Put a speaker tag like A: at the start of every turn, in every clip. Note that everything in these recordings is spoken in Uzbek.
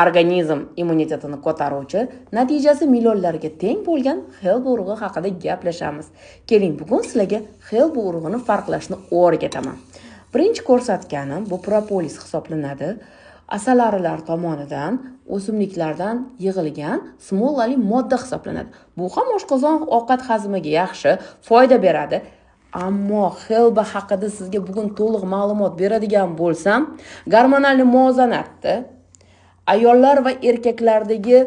A: Organizm immunitetini ko'taruvchi, natijasi millionlarga teng bo'lgan HELB urug'i haqida gaplashamiz. Keling, bugun sizlarga HELB urug'ini farqlashni o'rgataman. Birinchi ko'rsatganim bu propolis hisoblanadi. Asalarilar tomonidan o'simliklardan yig'ilgan smolali modda hisoblanadi. Bu ham oshqozon ovqat hazmiga yaxshi foyda beradi. Ammo HELB haqida sizga bugun to'liq ma'lumot beradigan bo'lsam, gormonal muvozanatni, ayollar va erkaklardagi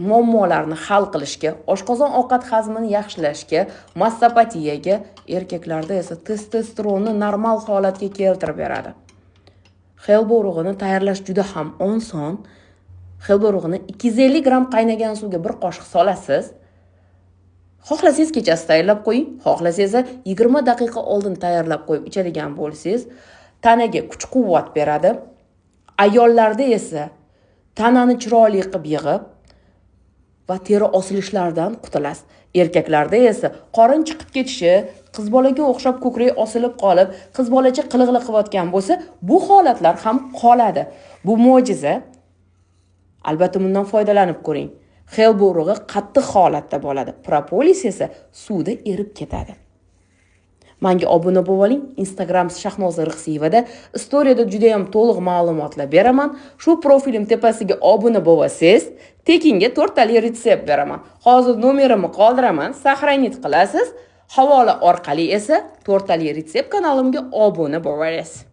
A: muammolarni hal qilishga, oshqozon ovqat hazmini yaxshilashga, massopatiyaga, erkaklarda esa testosteronni normal holatga keltirib beradi. HELB urug'ini tayyorlash juda ham oson. HELB urug'ini 250 gram qaynagan suvga bir qoshiq solasiz. Xohlasangiz kechasi tayyorlab qo'ying, xohlasangiz 20 daqiqa oldin tayyorlab qo'yib ichadigan bo'lsangiz, tanaga kuch-quvvat beradi. Ayollarda esa tanani chiroyli qilib yig'ib va teri osilishlaridan qutulasiz. Erkaklarda esa qorin chiqib ketishi, qiz bolaga o'xshab ko'krak osilib qolib, qiz bolacha qiliqli qilayotgan bo'lsa, bu holatlar ham qoladi. Bu mo'jiza. Albatta bundan foydalanib ko'ring. HELB urug'i qattiq holatda bo'ladi. Propolis esa suvda erib ketadi. Menga obuna bo'lib oling. Instagram Shahnoza Rixsiyevada storiyada juda ham to'liq ma'lumotlar beraman. Shu profilim tepasiga obuna bo'lsangiz, tekinga 4 tali retsept beraman. Hozir nomerimni qoldiraman, saqlanib qilasiz. Havola orqali esa 4 tali retsept kanalimga obuna bo'lasiz.